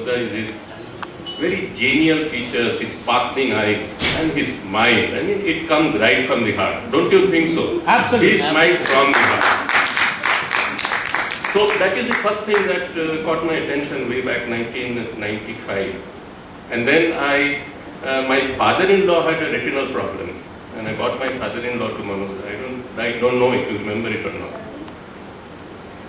Manojda is his very genial features, his sparkling eyes and his smile. I mean, it comes right from the heart. Don't you think so? Absolutely. He smiles from the heart. So that is the first thing that caught my attention way back 1995. And then my father-in-law had a retinal problem. And I got my father-in-law to Manojda. I don't know if you remember it or not.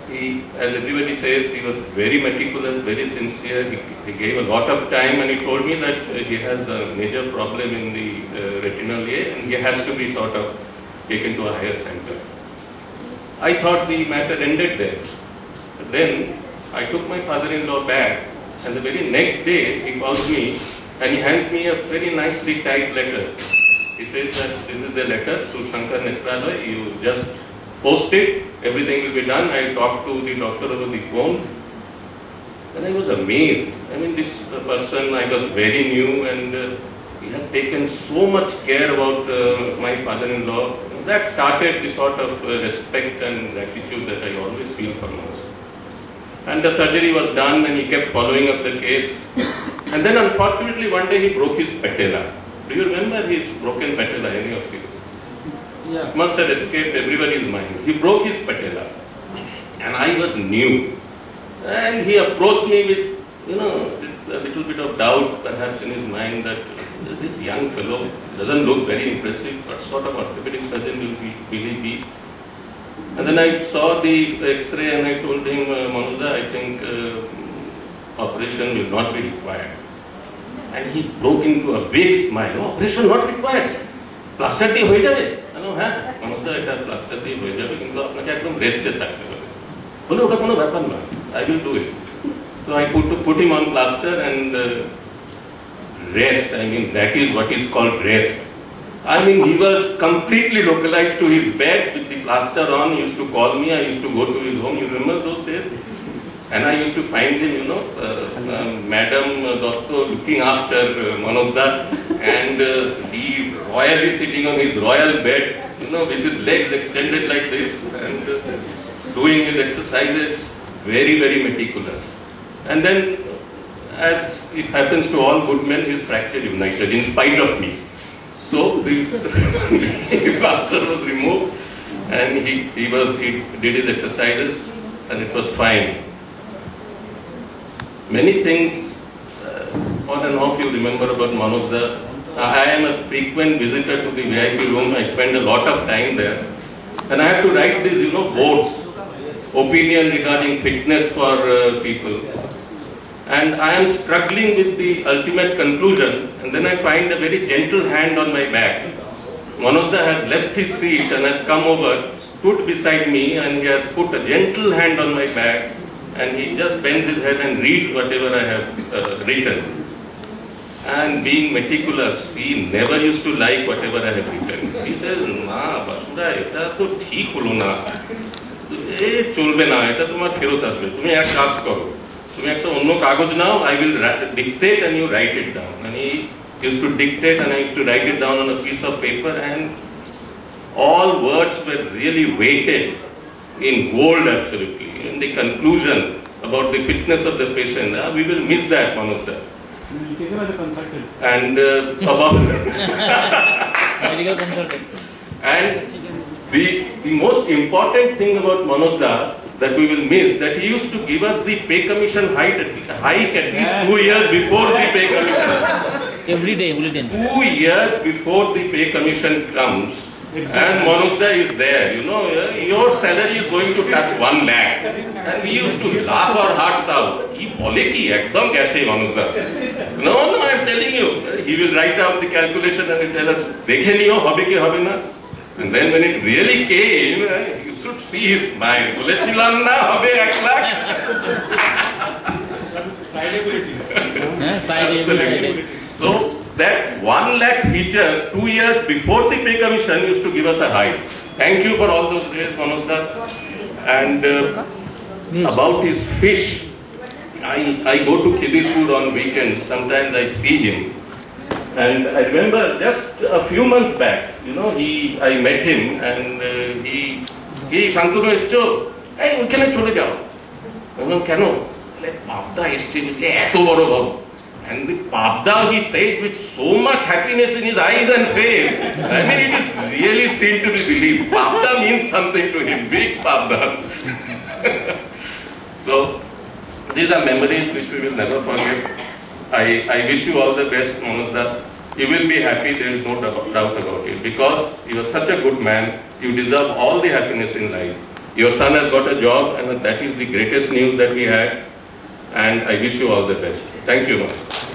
He, as everybody says, he was very meticulous, very sincere. He gave a lot of time, and he told me that he has a major problem in the retinal area and he has to be sort of taken to a higher center. I thought the matter ended there. But then I took my father-in-law back, and the very next day he calls me and he hands me a very nicely typed letter. He says that this is the letter to Shankar Netralaya, you just post it, everything will be done. I talked to the doctor over the phone, and I was amazed. I mean, this person, I was very new, and he had taken so much care about my father-in-law. That started the sort of respect and gratitude that I always feel for him. And the surgery was done, and he kept following up the case. And then unfortunately one day he broke his patella. Do you remember his broken patella, any of you? Yeah. Must have escaped everybody's mind. He broke his patella. And I was new. And he approached me with, a little bit of doubt perhaps in his mind that this young fellow doesn't look very impressive. What sort of orthopedic surgeon will he be? And then I saw the X-ray and I told him, Manojda, I think operation will not be required. And he broke into a big smile. Oh, operation not required. Plaster দিয়ে হয়ে যাবে? হ্যাঁ, Manojda, এটা plaster দিয়ে হয়ে যাবে, কিন্তু আপনাকে একদম রেস্টে থাকতে হবে। বলে ওটা কোনো ব্যাপার না, I will do it. So I put him on plaster and rest. I mean, that is what is called rest. I mean, he was completely localized to his bed with the plaster on. He used to call me. I used to go to his home. You remember those days? And I used to find him, Madam Doctor looking after Manojda, and he royally sitting on his royal bed, with his legs extended like this, and doing his exercises, very, very meticulous. And then, as it happens to all good men, his fracture ignited in spite of me. So the plaster was removed, and he did his exercises, and it was fine. Many things on and off you remember about Manojda. I am a frequent visitor to the VIP room. I spend a lot of time there, and I have to write these, boards, opinion regarding fitness for people. And I am struggling with the ultimate conclusion, and then I find a very gentle hand on my back. Manojda has left his seat and has come over, stood beside me, and he has put a gentle hand on my back, and he just bends his head and reads whatever I have written. And being meticulous, he never used to like whatever I have written. He says, "Na, Basudha, eta to theek holo na. Cholbe na, eta tomar ferot asbe. Tumi ek kaaj karo. Tumi ekta onno kagoj nao, I will dictate and you write it down." And he used to dictate and I used to write it down on a piece of paper, and all words were really weighted in gold, absolutely. In the conclusion about the fitness of the patient, we will miss that, Manojda. You will take him as a consultant. And about medical consultant. And the most important thing about Manojda that we will miss, that he used to give us the pay commission hike at least 2 years before the pay commission. Every day. 2 years before the pay commission comes. Exactly. And Manojda is there, your salary is going to touch 1 lakh. And we used to laugh our hearts out. He bole ki ekdam kaise Manojda. No, I am telling you. He will write out the calculation and he tell us, dekhe niyo, hobe ki hobe na. And then when it really came, you should see his smile. Bole chilam na, hobe 1 lakh. Friday. So, that 1 lakh feature 2 years before the pay commission used to give us a high. Thank you for all those days, Manojda. And about his fish, I go to Kidipur on weekends. Sometimes I see him. And I remember just a few months back, I met him and he Shantanu escho, hey, can I chole jao? Keno? Pabda estimate eto boro babo. And the Pabda he said with so much happiness in his eyes and face. I mean, it is really seen to be believed. Pabda means something to him, big Pabda. So, these are memories which we will never forget. I wish you all the best, Manoj. You will be happy, there is no doubt about it. Because you are such a good man, you deserve all the happiness in life. Your son has got a job, and that is the greatest news that we had. And I wish you all the best. Thank you, Manoj.